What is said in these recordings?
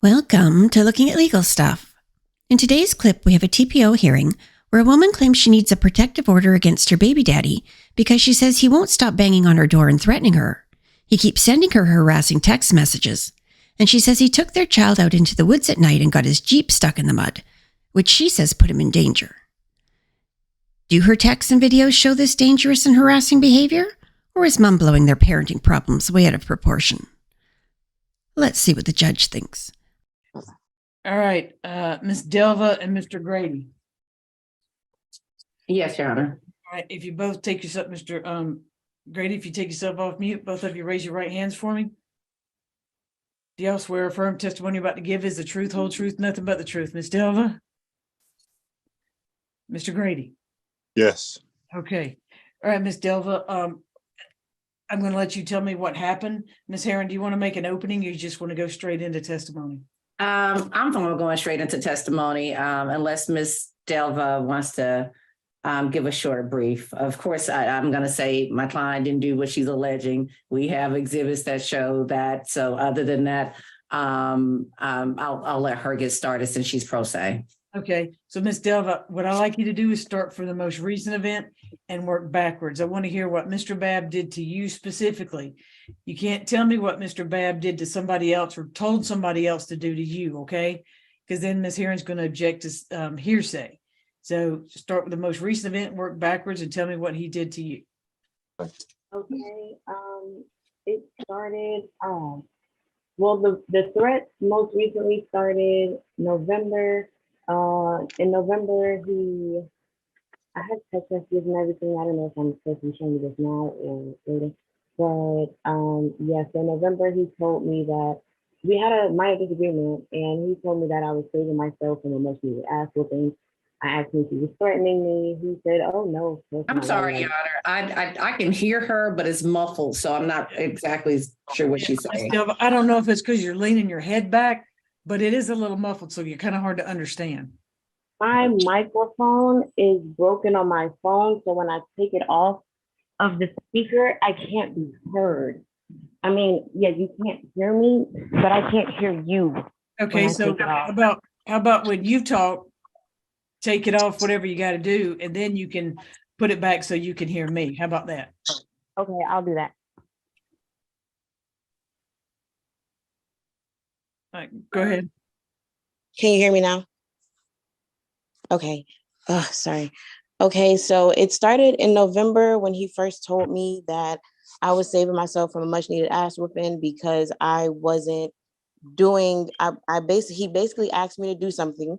Welcome to Looking at Legal Stuff. In today's clip, we have a TPO hearing where a woman claims she needs a protective order against her baby daddy because she says he won't stop banging on her door and threatening her. He keeps sending her harassing text messages. And she says he took their child out into the woods at night and got his Jeep stuck in the mud, which she says put him in danger. Do her texts and videos show this dangerous and harassing behavior? Or is Mom blowing their parenting problems way out of proportion? Let's see what the judge thinks. All right, Ms. Delva and Mr. Grady. Yes, Your Honor. All right, if you both take yourself, Mr. Grady, if you take yourself off mute, both of you raise your right hands for me. Do y'all swear or affirm testimony you're about to give is the truth, whole truth, nothing but the truth? Ms. Delva? Mr. Grady? Yes. Okay. All right, Ms. Delva, I'm going to let you tell me what happened. Ms. Herron, do you want to make an opening or you just want to go straight into testimony? I'm going straight into testimony, unless Ms. Delva wants to give a short brief. Of course, I'm going to say my client didn't do what she's alleging. We have exhibits that show that. So other than that, I'll let her get started since she's pro se. Okay, so Ms. Delva, what I'd like you to do is start from the most recent event and work backwards. I want to hear what Mr. Babb did to you specifically. You can't tell me what Mr. Babb did to somebody else or told somebody else to do to you, okay? Because then Ms. Herron's going to object to hearsay. So start with the most recent event, work backwards, and tell me what he did to you. Okay, it started, well, the threat most recently started November. In November, I had text messages and everything. I don't know if I'm supposed to be showing you this now or later, but yeah, so in November, he told me that we had a minor disagreement, and he told me that I was saving myself from a much needed ass whooping. I asked him if he was threatening me. He said, "Oh no." I'm sorry, Your Honor. I can hear her, but it's muffled, so I'm not exactly sure what she's saying. I don't know if it's because you're leaning your head back, but it is a little muffled, so you're kind of hard to understand. My microphone is broken on my phone, so when I take it off of the speaker, I can't be heard. I mean, yeah, you can't hear me, but I can't hear you. Okay, so how about when you talk, take it off, whatever you got to do, and then you can put it back so you can hear me. How about that? Okay, I'll do that. All right, go ahead. Can you hear me now? Okay. Oh, sorry. Okay, so it started in November when he first told me that I was saving myself from a much needed ass whooping because I wasn't doing, he basically asked me to do something.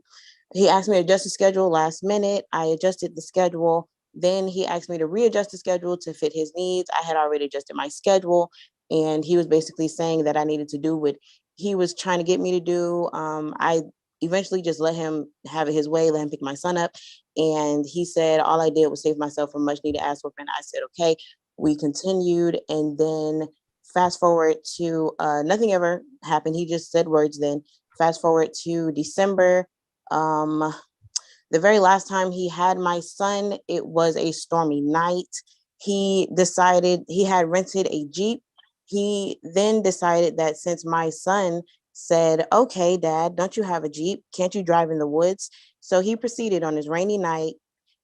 He asked me to adjust the schedule last minute. I adjusted the schedule. Then he asked me to readjust the schedule to fit his needs. I had already adjusted my schedule, and he was basically saying that I needed to do what he was trying to get me to do. I eventually just let him have it his way, let him pick my son up. And he said, all I did was save myself from much needed ass whooping. I said, okay, we continued. And then fast forward to nothing ever happened. He just said words. Then fast forward to December. The very last time he had my son, it was a stormy night. He decided he had rented a Jeep. He then decided that since my son said, okay, Dad, don't you have a Jeep? Can't you drive in the woods? So he proceeded on his rainy night,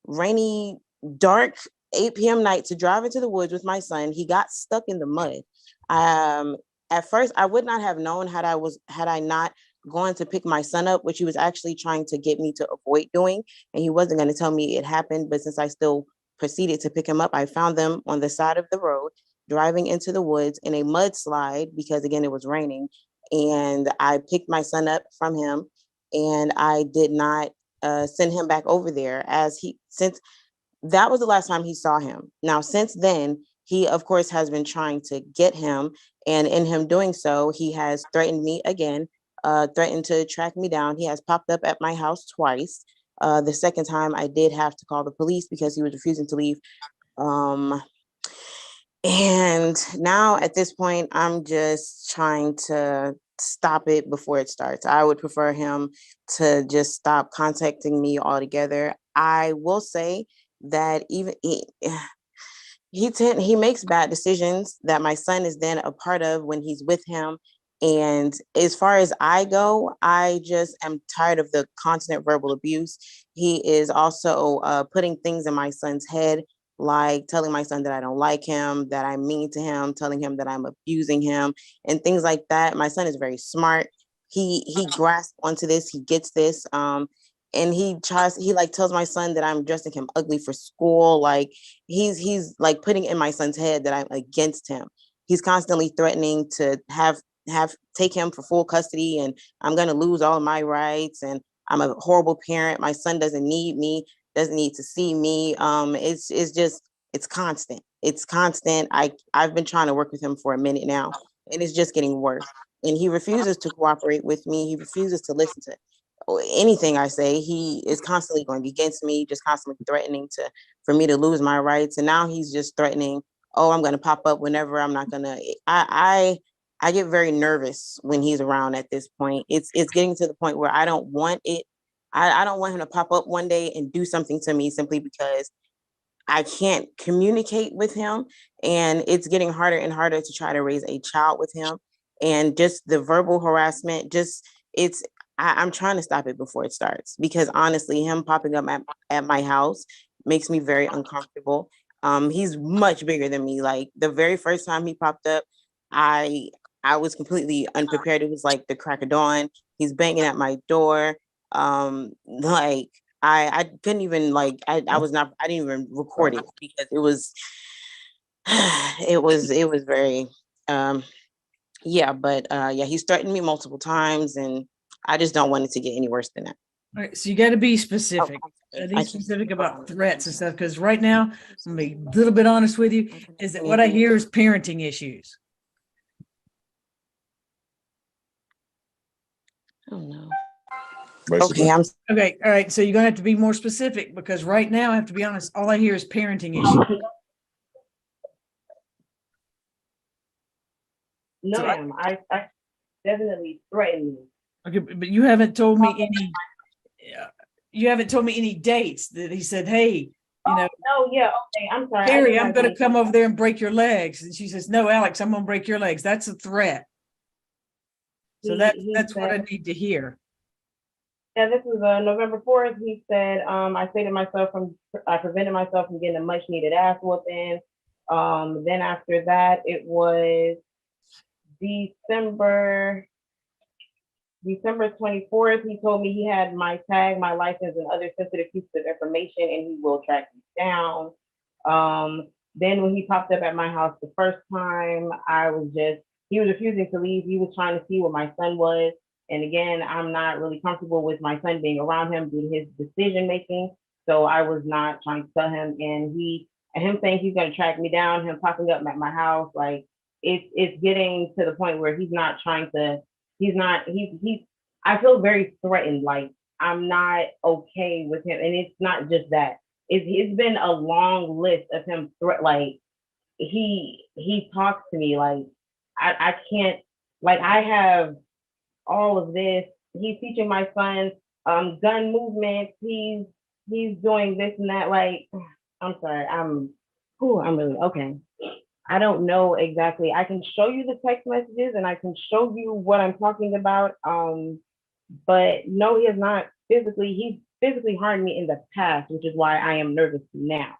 rainy, dark 8 p.m. night to drive into the woods with my son. He got stuck in the mud. At first, I would not have known had I not gone to pick my son up, which he was actually trying to get me to avoid doing. And he wasn't going to tell me it happened. But since I still proceeded to pick him up, I found them on the side of the road, driving into the woods in a mudslide because, again, it was raining. And I picked my son up from him, and I did not send him back over there since that was the last time he saw him. Now, since then, he, of course, has been trying to get him. And in him doing so, he has threatened me again, threatened to track me down. He has popped up at my house twice. The second time I did have to call the police because he was refusing to leave. And now at this point, I'm just trying to stop it before it starts. I would prefer him to just stop contacting me altogether. I will say that even he makes bad decisions that my son is then a part of when he's with him. And as far as I go, I just am tired of the constant verbal abuse. He is also putting things in my son's head, like telling my son that I don't like him, that I'm mean to him, telling him that I'm abusing him, and things like that. My son is very smart. He grasps onto this. He gets this. And he like tells my son that I'm dressing him ugly for school. Like he's like putting in my son's head that I'm against him. He's constantly threatening to have take him for full custody, and I'm going to lose all of my rights, and I'm a horrible parent. My son doesn't need me, doesn't need to see me. It's just it's constant. It's constant. I've been trying to work with him for a minute now, and it's just getting worse. And he refuses to cooperate with me. He refuses to listen to anything I say. He is constantly going against me, just constantly threatening to for me to lose my rights. And now he's just threatening, oh, I'm going to pop up whenever. I'm not going to. I get very nervous when he's around at this point. It's getting to the point where I don't want it. I don't want him to pop up one day and do something to me simply because I can't communicate with him. And it's getting harder and harder to try to raise a child with him. And just the verbal harassment, just it's I'm trying to stop it before it starts, because honestly, him popping up at my house makes me very uncomfortable. He's much bigger than me. Like the very first time he popped up, I I was completely unprepared. It was like the crack of dawn. He's banging at my door. Like I couldn't even like I was not I didn't even record it because it was it was very yeah, but yeah, he's threatened me multiple times, and I just don't want it to get any worse than that. All right, so you got to be Oh, specific. I Be can't- specific about threats and stuff, because right now, I'm gonna be a little bit honest with you, is that what I hear is parenting issues. Oh no. Basically. Okay, I'm Okay, all right, so you're gonna have to be more specific, because right now, I have to be honest, all I hear is parenting issues. No, So ma'am. I definitely threatened me. Okay, but you haven't told me any. You haven't told me any dates that he said, "Hey, you know, Oh, yeah. Okay. I'm sorry. Carrie, I'm going to come over there and break your legs." And she says, "No, Alex, I'm going to break your legs." That's a threat. So that's what I need to hear. Yeah, this was November 4th. He said, I prevented myself from getting a much needed ass whooping. Then after that, it was December 24th. He told me he had my tag, my license, and other sensitive pieces of information, and he will track me down. Then when he popped up at my house the first time, he was refusing to leave. He was trying to see where my son was. And again, I'm not really comfortable with my son being around him due to his decision making. So I was not trying to tell him, and him saying he's going to track me down, him popping up at my house, like it's getting to the point where he's not trying to, I feel very threatened. Like I'm not okay with him. And it's not just that. It's been a long list of him like he talks to me like I can't, like I have all of this. He's teaching my son gun movements. He's doing this and that. Like, I'm sorry. I'm really okay. I don't know exactly. I can show you the text messages and I can show you what I'm talking about. But no, he is not physically. He's physically harmed me in the past, which is why I am nervous now.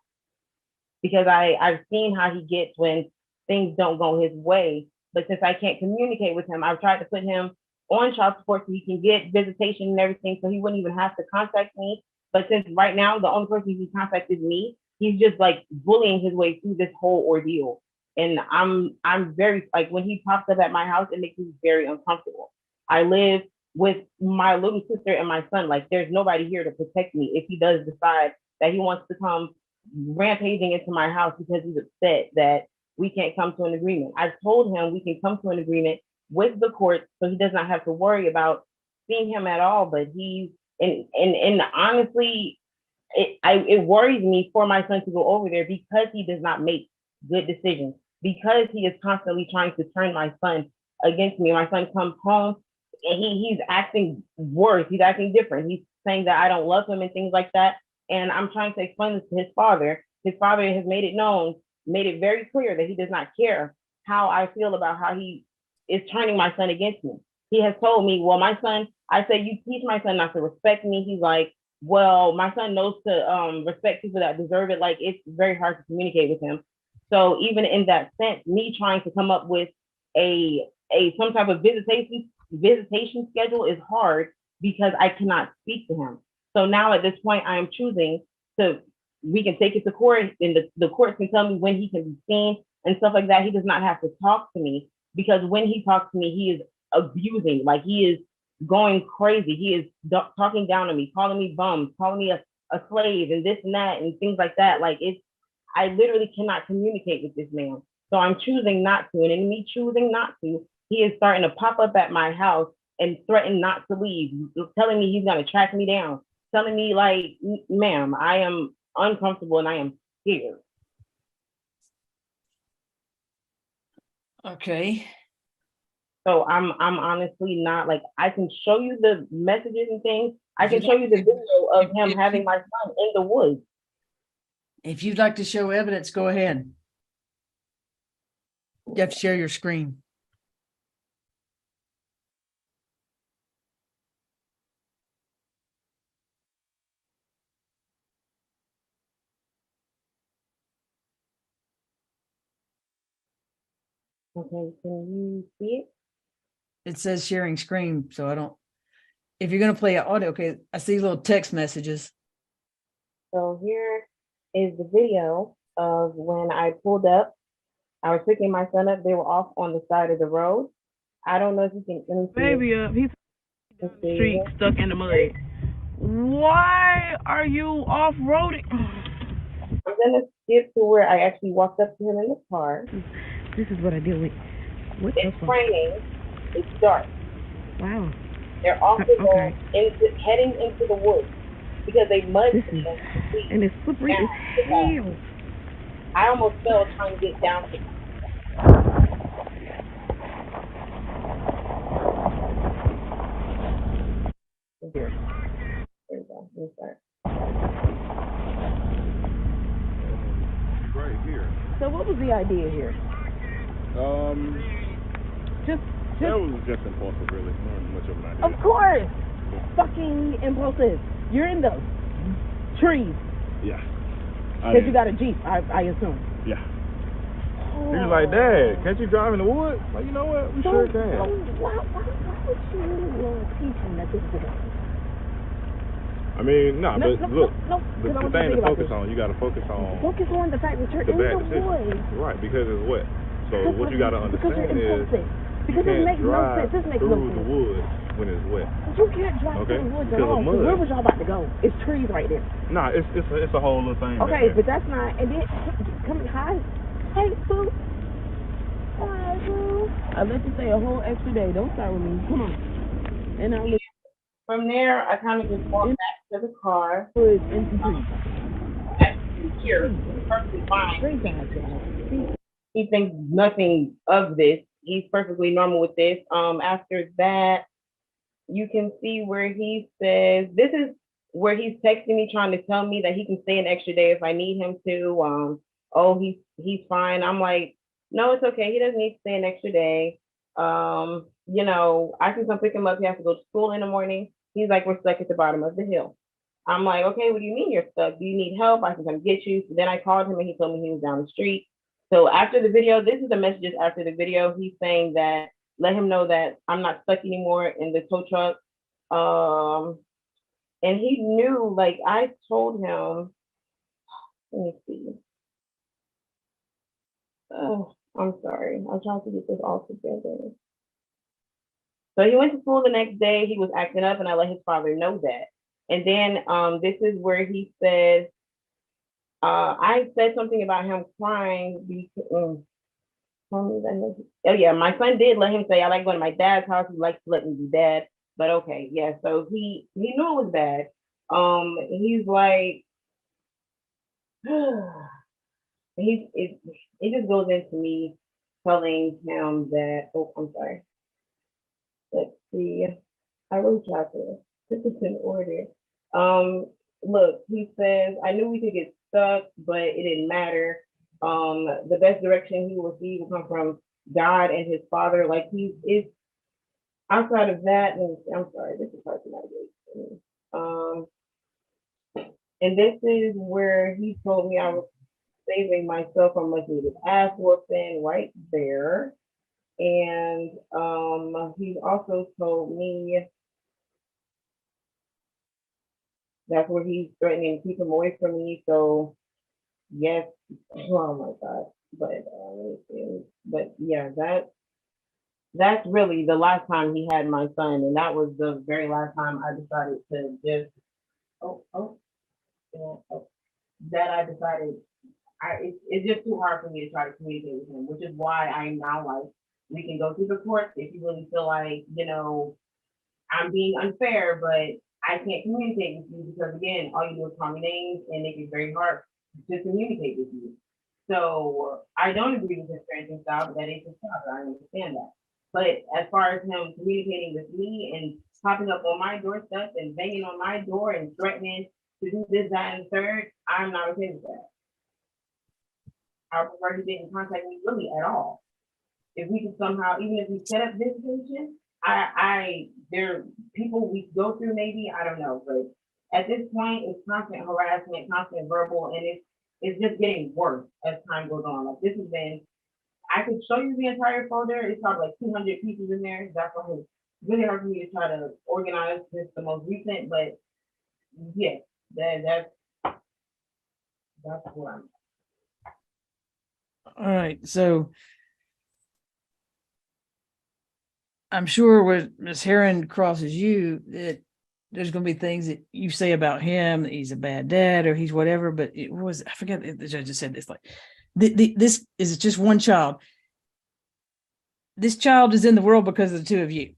Because I've seen how he gets when things don't go his way. But since I can't communicate with him, I've tried to put him on child support so he can get visitation and everything, so he wouldn't even have to contact me. But since right now the only person who contacted me, he's just like bullying his way through this whole ordeal. And I'm very, like, when he pops up at my house, it makes me very uncomfortable. I live with my little sister and my son. Like, there's nobody here to protect me if he does decide that he wants to come rampaging into my house because he's upset that we can't come to an agreement. I've told him we can come to an agreement with the court so he does not have to worry about seeing him at all. But and honestly, it worries me for my son to go over there because he does not make good decisions, because he is constantly trying to turn my son against me. My son comes home and he's acting worse. He's acting different. He's saying that I don't love him and things like that. And I'm trying to explain this to his father. His father has made it very clear that he does not care how I feel about how he is turning my son against me. He has told me, well, my son, I say, you teach my son not to respect me. He's like, well, my son knows to respect people that deserve it. Like, it's very hard to communicate with him. So even in that sense, me trying to come up with a some type of visitation schedule is hard because I cannot speak to him. So now at this point, I am choosing to, we can take it to court and the courts can tell me when he can be seen and stuff like that. He does not have to talk to me, because when he talks to me, he is abusing, like he is going crazy. He is talking down to me, calling me bums, calling me a slave and this and that and things like that. Like, it's, I literally cannot communicate with this man. So I'm choosing not to. And in me choosing not to, he is starting to pop up at my house and threaten not to leave, telling me he's going to track me down, telling me like, ma'am, I am uncomfortable and I am scared. Okay. So I'm honestly not, like, I can show you the messages and things. I can show you the video of him having my son in the woods. If you'd like to show evidence, go ahead. You have to share your screen. Okay, can you see it? It says sharing screen, so I don't, if you're going to play an audio, okay, I see little text messages. So here is the video of when I pulled up. I was picking my son up. They were off on the side of the road. I don't know if you can. Let me see. Baby up, he's down the street stuck in the mud. Why are you off-roading? I'm gonna skip to where I actually walked up to him in the car. This is what I deal with. What It's raining. It's dark. Wow. They're off the road, heading into the woods because they mud. And it's slippery as hell. I almost fell trying to get down to it. Here. There we go. Let me start. Right here. So what was the idea here? That was just impulsive, really. Not much of an idea. Of course. Fucking impulsive. You're in the trees. Yeah. Because you got a Jeep, I assume. Yeah. He was like, Dad, can't you drive in the woods? Like, you know what? We sure can. Why would you teach him that this is I mean, nah, but look, no, the thing to focus on, you got to focus on Focus on the fact that you're the in bad the decision. woods. Right, because it's wet. So what you got to Because you're understand is impulsive. you Because it can't makes no drive sense. This makes through no the sense. woods when it's wet. You can't drive through the woods at Because of all. mud. Where was y'all about to go? It's trees right there. Nah, it's a whole little thing. Okay, but that's not. And then come hi, hey boo, hi boo. I let you stay a whole extra day. Don't start with me. Come on. And I'll leave. From there, I kind of just walked back to the car. Woods into trees. Here, perfectly fine. Great job, y'all. He thinks nothing of this. He's perfectly normal with this. After that, you can see where he says, this is where he's texting me trying to tell me that he can stay an extra day if I need him to. Oh, he's fine. I'm like, no, it's okay. He doesn't need to stay an extra day. You know, I can come pick him up. He has to go to school in the morning. He's like, we're stuck at the bottom of the hill. I'm like, okay, what do you mean you're stuck? Do you need help? I can come get you. So then I called him and he told me he was down the street. So after the video, this is the messages after the video. He's saying that, let him know that I'm not stuck anymore in the tow truck. And he knew, like, I told him, let me see. Oh, I'm sorry. I'm trying to get this all together. So he went to school the next day. He was acting up and I let his father know that. And then this is where he says, I said something about him crying because, oh yeah, my son did let him say, I like going to my dad's house. He likes to let me be dad. But okay, yeah. So he knew it was bad. He's like, it just goes into me telling him that. Oh, I'm sorry. Let's see. I really tried to put this in order. Look, he says, I knew we could get stuck, but it didn't matter. The best direction he will see will come from God and his father. Like he is outside of that. And I'm sorry, this is hard to navigate. And this is where he told me I was saving myself from much needed ass whooping right there. And he also told me that's where he's threatening to keep him away from me. So yes, oh my God. But yeah, that's really the last time he had my son, and that was the very last time I decided to just that I decided it's just too hard for me to try to communicate with him, which is why I'm now like, we can go through the courts if you really feel like, I'm being unfair, but I can't communicate with you because again, all you do is call me names and make it very hard to communicate with you. So I don't agree with his parenting style, but that is his style. I understand that. But as far as him communicating with me and popping up on my doorstep and banging on my door and threatening to do this, that, and third, I'm not okay with that. I prefer he didn't contact me really at all. If we could somehow, even if we set up visitation, there are people we go through maybe, I don't know, but at this point it's constant harassment, constant verbal, and it's just getting worse as time goes on. Like this has been, I could show you the entire folder. It's probably like 200 pieces in there. That's why it's really hard for me to try to organize this the most recent, but yeah, that's what I'm. All right, so I'm sure when Ms. Heron crosses you, that there's going to be things that you say about him, that he's a bad dad or he's whatever, but it was, I forget, the judge just said this, like, this is just one child. This child is in the world because of the two of you.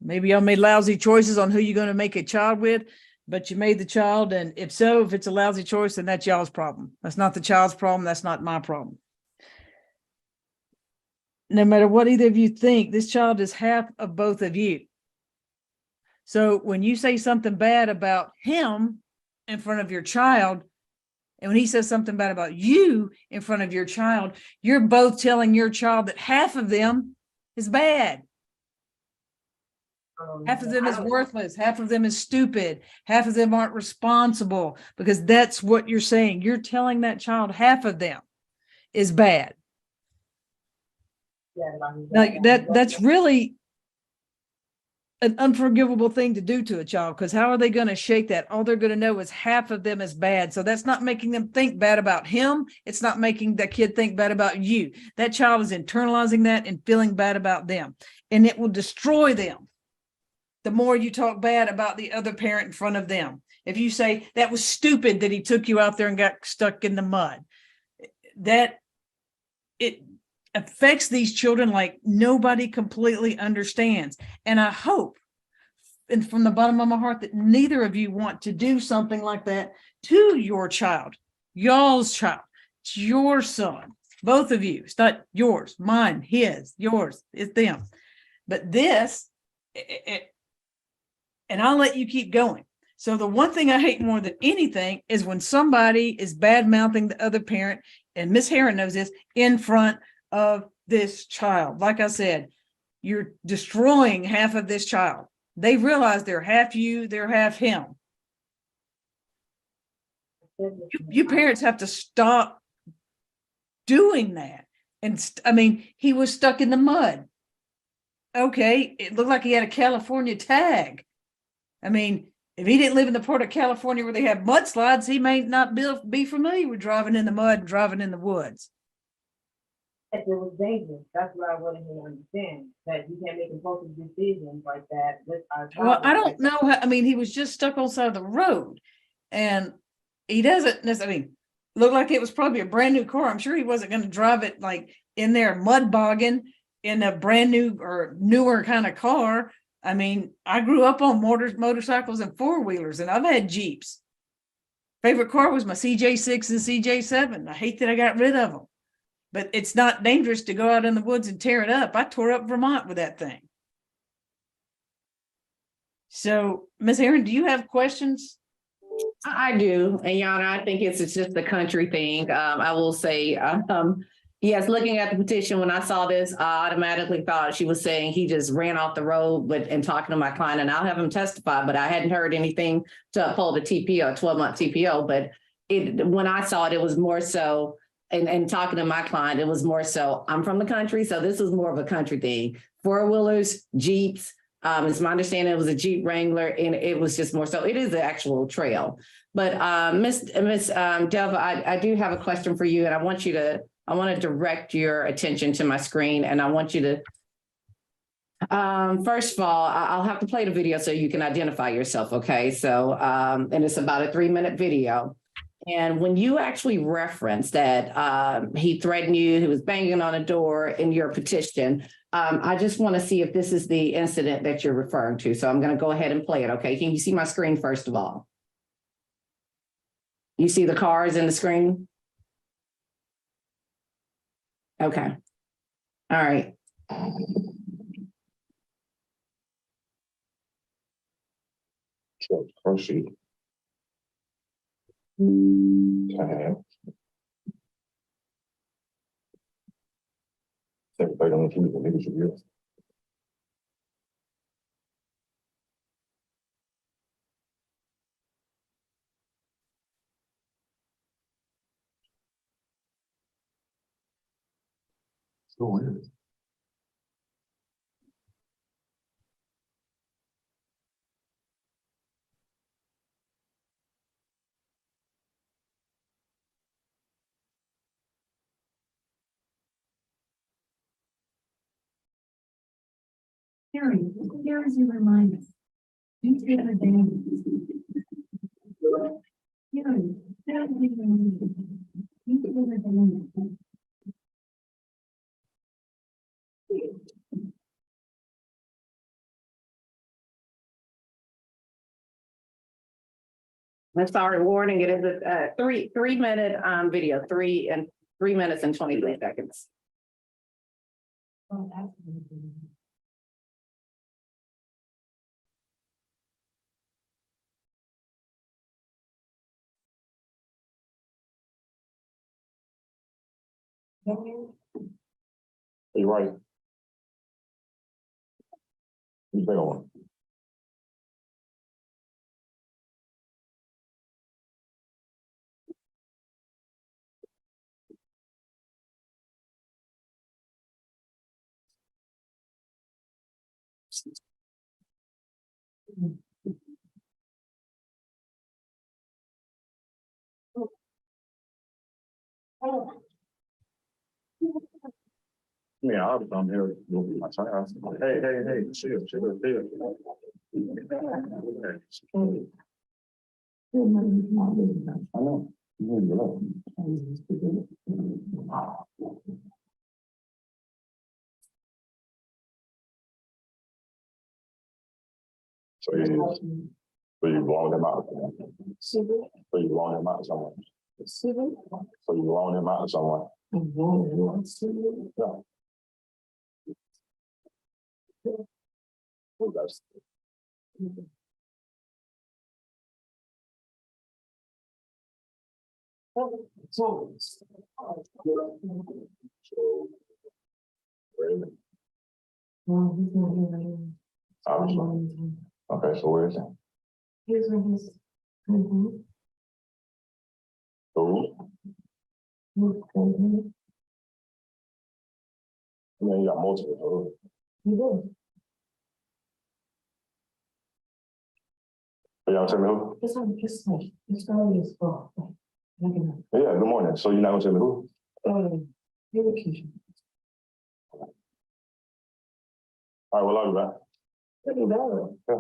Maybe y'all made lousy choices on who you're going to make a child with, but you made the child. And if so, if it's a lousy choice, then that's y'all's problem. That's not the child's problem. That's not my problem. No matter what either of you think, this child is half of both of you. So when you say something bad about him in front of your child, and when he says something bad about you in front of your child, you're both telling your child that half of them is bad. Half of them is worthless. Half of them is stupid. Half of them aren't responsible, because that's what you're saying. You're telling that child half of them is bad. Now, that's really an unforgivable thing to do to a child, because how are they going to shake that? All they're going to know is half of them is bad. So that's not making them think bad about him. It's not making that kid think bad about you. That child is internalizing that and feeling bad about them, and it will destroy them the more you talk bad about the other parent in front of them. If you say that was stupid that he took you out there and got stuck in the mud, that it affects these children like nobody completely understands. And I hope, and from the bottom of my heart, that neither of you want to do something like that to your child, y'all's child. It's your son, both of you. It's not yours, mine, his, yours, it's them. But this, and I'll let you keep going. So the one thing I hate more than anything is when somebody is bad-mouthing the other parent, and Miss Heron knows this, in front of this child. Like I said, you're destroying half of this child. They realize they're half you, they're half him. You parents have to stop doing that. And I mean, he was stuck in the mud. Okay, it looked like he had a California tag. I mean, if he didn't live in the part of California where they have mudslides, he may not be familiar with driving in the mud and driving in the woods. It was dangerous. That's what I wanted him to understand, that you can't make impulsive decisions like that. Well, I don't know how, I mean, he was just stuck on the side of the road, and he doesn't necessarily, I mean, looked like it was probably a brand new car. I'm sure he wasn't going to drive it like in there mud bogging in a brand new or newer kind of car. I mean, I grew up on motorcycles and four-wheelers, and I've had Jeeps. Favorite car was my CJ6 and CJ7. I hate that I got rid of them, but it's not dangerous to go out in the woods and tear it up. I tore up Vermont with that thing. So, Ms. Heron, do you have questions? I do, and Yana, I think it's just the country thing. I will say, Yes, looking at the petition, when I saw this, I automatically thought she was saying he just ran off the road, and talking to my client, and I'll have him testify, but I hadn't heard anything to uphold a TPO, 12-month TPO, but when I saw it, it was more so, and talking to my client, it was more so, I'm from the country, so this was more of a country thing. Four-wheelers, Jeeps, it's my understanding it was a Jeep Wrangler, and it was just more so, it is the actual trail. But Miss Delva, I do have a question for you, and I want to direct your attention to my screen, and I want you to, first of all, I'll have to play the video so you can identify yourself, okay? So, and it's about a 3-minute video. And when you actually reference that he threatened you, he was banging on a door in your petition, I just want to see if this is the incident that you're referring to. So I'm going to go ahead and play it, okay? Can you see my screen first of all? You see the cars in the screen? Okay. All right. So, proceed. Okay. Everybody on the team, the leadership here. So weird. Harry, here is your reminder. Do take advantage. Harry, here is your reminder. Do take advantage. I'm sorry, warning, it is a 3-minute video, 3 minutes and 23 seconds. Oh, absolutely. You're right. You say on. Yeah, I'll come here. You'll be my child. Hey, chill. I know. So you loan him out. So you loan him out to someone. So you loan him out to someone. Yeah. Who does? Really? Okay, so where is it? Here's where his. Who? I mean, you got multiple. You do. Y'all tell me who? This story is full. Yeah, good morning. So you're not gonna tell me who? Relocation. All right, well, I'll be back. Yeah.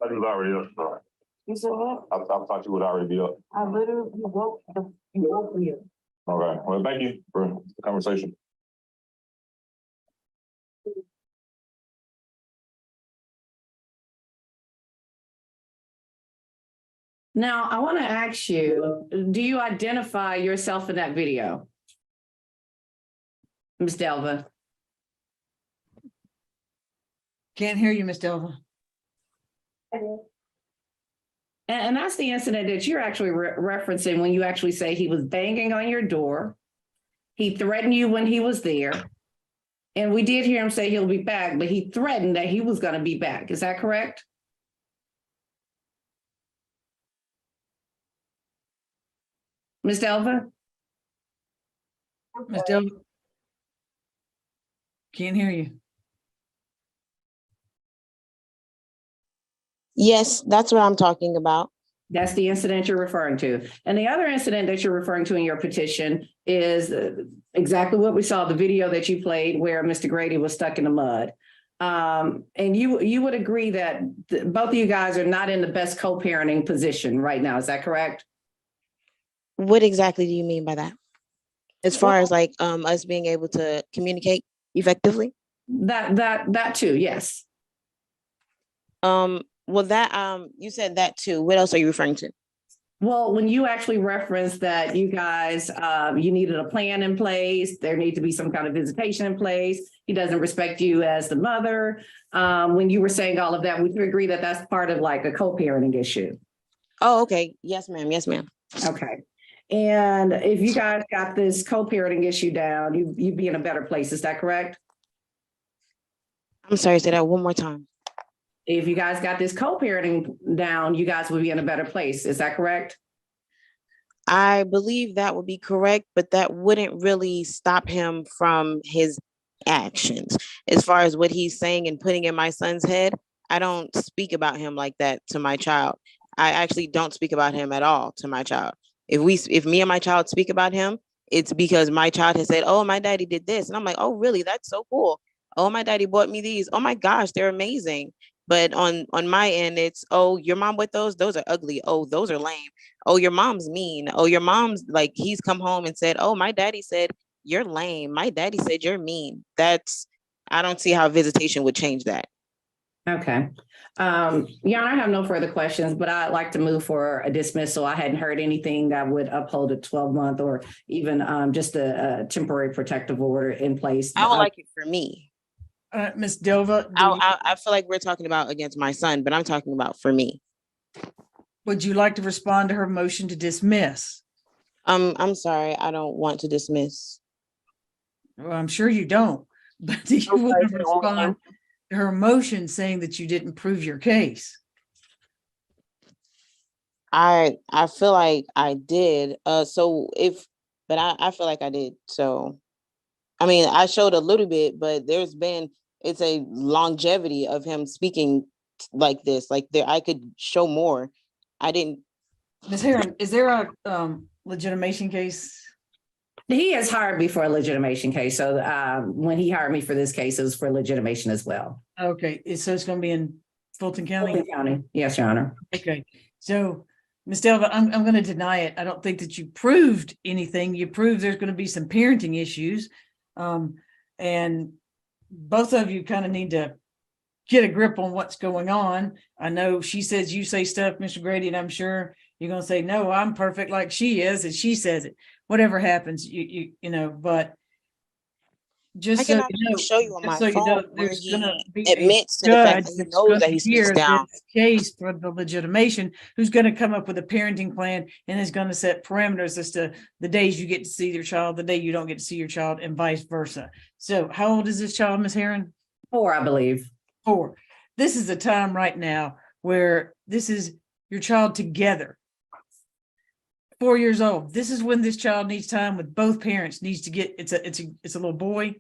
I was already up. Sorry. You said what? I thought you would already be up. I literally woke me up. Okay, well, thank you for the conversation. Now, I want to ask you, do you identify yourself in that video? Ms. Delva? Can't hear you, Miss Delva. And that's the incident that you're actually referencing when you actually say he was banging on your door. He threatened you when he was there. And we did hear him say he'll be back, but he threatened that he was going to be back. Is that correct? Ms. Delva? Ms. Delva? Can't hear you. Yes, that's what I'm talking about. That's the incident you're referring to. And the other incident that you're referring to in your petition is exactly what we saw, the video that you played where Mr. Grady was stuck in the mud. And you would agree that both of you guys are not in the best co-parenting position right now. Is that correct? What exactly do you mean by that? As far as like us being able to communicate effectively? That too, yes. Well, that you said that too. What else are you referring to? Well, when you actually referenced that you guys, you needed a plan in place, there need to be some kind of visitation in place. He doesn't respect you as the mother. When you were saying all of that, would you agree that that's part of like a co-parenting issue? Oh, okay. Yes, ma'am. Yes, ma'am. Okay. And if you guys got this co-parenting issue down, you'd be in a better place. Is that correct? I'm sorry, say that one more time. If you guys got this co-parenting down, you guys would be in a better place. Is that correct? I believe that would be correct, but that wouldn't really stop him from his actions. As far as what he's saying and putting in my son's head, I don't speak about him like that to my child. I actually don't speak about him at all to my child. If me and my child speak about him, it's because my child has said, oh, my daddy did this. And I'm like, oh, really? That's so cool. Oh, my daddy bought me these. Oh my gosh, they're amazing. But on my end, it's, oh, your mom with those? Those are ugly. Oh, those are lame. Oh, your mom's mean. Oh, your mom's like, he's come home and said, oh, my daddy said, you're lame. My daddy said, you're mean. I don't see how visitation would change that. Okay. Yeah, I have no further questions, but I'd like to move for a dismissal. I hadn't heard anything that would uphold a 12-month or even just a temporary protective order in place. I would like it for me. Ms. Delva, I feel like we're talking about against my son, but I'm talking about for me. would you like to respond to her motion to dismiss? I'm sorry, I don't want to dismiss. Well, I'm sure you don't, but do you want to respond to her motion saying that you didn't prove your case? I feel like I did. I feel like I did. So, I mean, I showed a little bit, but it's a longevity of him speaking like this. Like I could show more. I didn't. Ms. Heron, is there a legitimation case? He has hired me for a legitimation case. So when he hired me for this case, it was for legitimation as well. Okay, so it's going to be in Fulton County? Fulton County. Yes, Your Honor. Okay, so Ms. Delva, I'm going to deny it. I don't think that you proved anything. You proved there's going to be some parenting issues. And both of you kind of need to get a grip on what's going on. I know she says you say stuff, Mr. Grady, and I'm sure you're going to say, no, I'm perfect like she is, and she says it. Whatever happens, you know, but just so you know, show you on my phone, you know, there's going to be admits to the fact that he knows that he speaks down. Case for the legitimation, who's going to come up with a parenting plan and is going to set parameters as to the days you get to see your child, the day you don't get to see your child, and vice versa. So how old is this child, Ms. Heron? 4, I believe. 4. This is the time right now where this is your child together. 4 years old. This is when this child needs time with both parents. Needs to get. It's a little boy.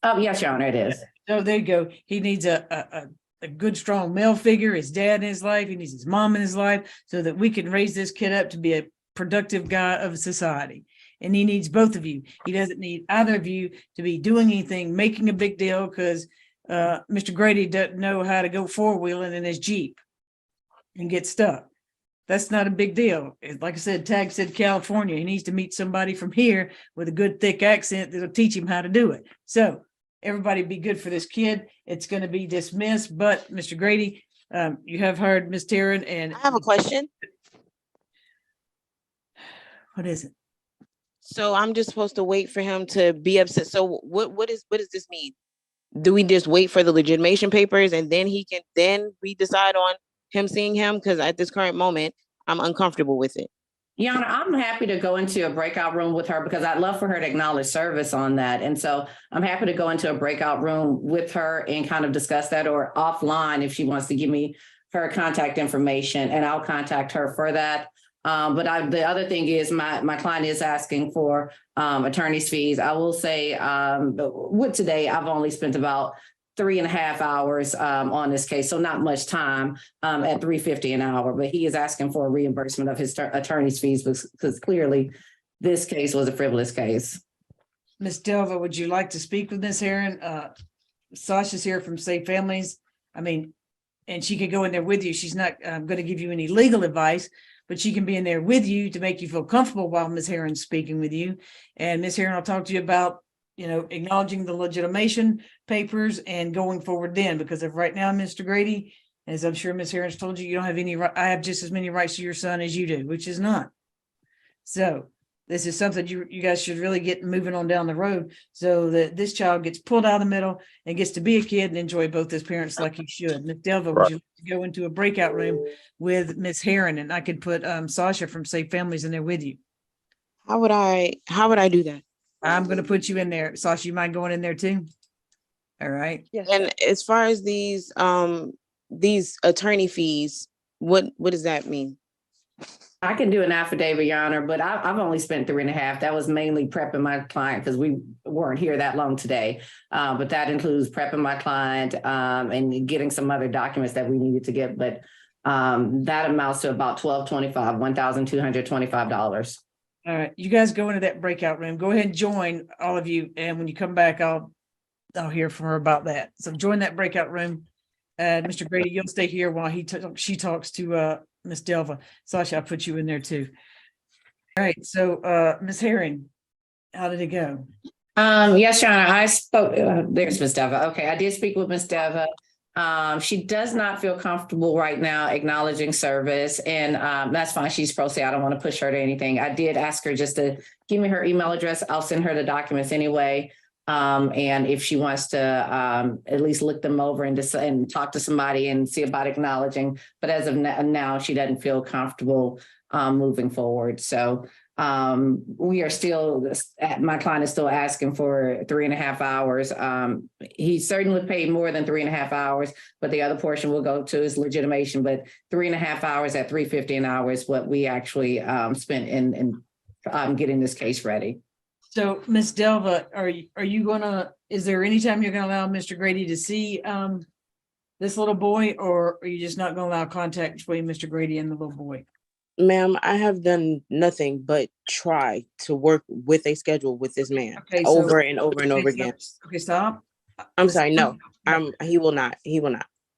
Yes, Your Honor, it is. So there you go. He needs a good, strong male figure, his dad in his life. He needs his mom in his life so that we can raise this kid up to be a productive guy of society. And he needs both of you. He doesn't need either of you to be doing anything, making a big deal because Mr. Grady doesn't know how to go 4-wheeling in his Jeep and get stuck. That's not a big deal. Like I said, Tag said California. He needs to meet somebody from here with a good thick accent that'll teach him how to do it. So everybody be good for this kid. It's going to be dismissed. But Mr. Grady, you have heard Ms. Taryn, and I have a question. What is it? So I'm just supposed to wait for him to be upset. So what does this mean? Do we just wait for the legitimation papers and then we decide on him seeing him? Because at this current moment, I'm uncomfortable with it. Your Honor, I'm happy to go into a breakout room with her because I'd love for her to acknowledge service on that. And so I'm happy to go into a breakout room with her and kind of discuss that, or offline if she wants to give me her contact information, and I'll contact her for that. But the other thing is my client is asking for attorney's fees. I will say with today, I've only spent about 3.5 hours on this case, so not much time at $3.50 an hour, but he is asking for a reimbursement of his attorney's fees because clearly this case was a frivolous case. Ms. Delva, would you like to speak with Ms. Herron? Sasha's here from Safe Families. I mean, and she could go in there with you. She's not going to give you any legal advice, but she can be in there with you to make you feel comfortable while Ms. Herron's speaking with you. And Ms. Herron will talk to you about, you know, acknowledging the legitimation papers and going forward then, because of right now, Mr. Grady, as I'm sure Ms. Herron's told you, you don't have any right. I have just as many rights to your son as you do, which is not. So this is something you guys should really get moving on down the road so that this child gets pulled out of the middle and gets to be a kid and enjoy both his parents like he should. Ms. Delva, would you like to go into a breakout room with Ms. Herron, and I could put Sasha from Safe Families in there with you? How would I do that? I'm going to put you in there. Sasha, you mind going in there too? All right. And as far as these attorney fees, what does that mean? I can do an affidavit, Your Honor, but I've only spent 3.5. That was mainly prepping my client because we weren't here that long today. But that includes prepping my client and getting some other documents that we needed to get. But that amounts to about $1,225. All right. You guys go into that breakout room. Go ahead and join, all of you. And when you come back, I'll hear from her about that. So join that breakout room. Mr. Grady, you'll stay here while she talks to Ms. Delva. Sasha, I'll put you in there too. All right. So Ms. Herring, how did it go? Yes, Your Honor, I spoke. There's Ms. Delva. Okay, I did speak with Ms. Delva. She does not feel comfortable right now acknowledging service, and that's fine. She's pro se. I don't want to push her to anything. I did ask her just to give me her email address. I'll send her the documents anyway. And if she wants to at least look them over and talk to somebody and see about acknowledging, but as of now, she doesn't feel comfortable moving forward. So we are still, my client is still asking for 3.5 hours. He certainly paid more than 3.5 hours, but the other portion will go to his legitimation. But 3.5 hours at $3.50 an hour is what we actually spent in getting this case ready. So Ms. Delva, are you gonna, is there any time you're gonna allow Mr. Grady to see this little boy, or are you just not gonna allow contact between Mr. Grady and the little boy? Ma'am, I have done nothing but try to work with a schedule with this man over and over and over again. Okay, stop. I'm sorry, no, he will not.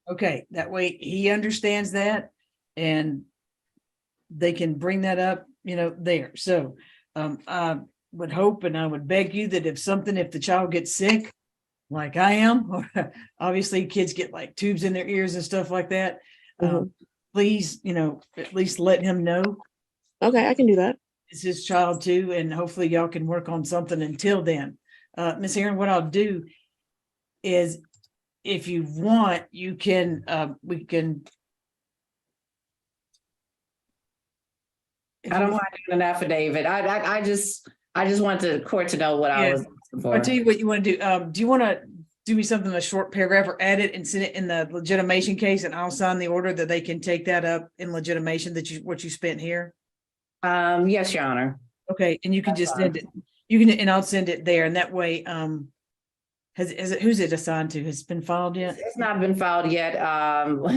Okay, that way he understands that and they can bring that up, you know, there. So I would hope and I would beg you that if the child gets sick, like I am, or obviously kids get like tubes in their ears and stuff like that. Please, you know, at least let him know. Okay, I can do that. It's his child too, and hopefully y'all can work on something until then. Ms. Herron, what I'll do is, if you want, you can, we can. I don't want to do an affidavit. I just want the court to know what I was asking for. I'll tell you what you want to do. Do you want to do me something in a short paragraph or add it and send it in the legitimation case, and I'll sign the order that they can take that up in legitimation what you spent here? Yes, Your Honor. Okay, and you can just send it. You can, and I'll send it there, and that way, who's it assigned to? Has it been filed yet? It's not been filed yet.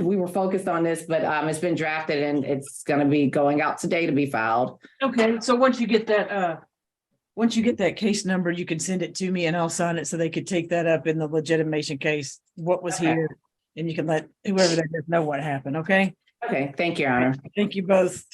We were focused on this, but it's been drafted and it's going to be going out today to be filed. Okay, so once you get that case number, you can send it to me and I'll sign it so they could take that up in the legitimation case, what was here, and you can let whoever that is know what happened, okay? Okay, thank you, Your Honor. Thank you both.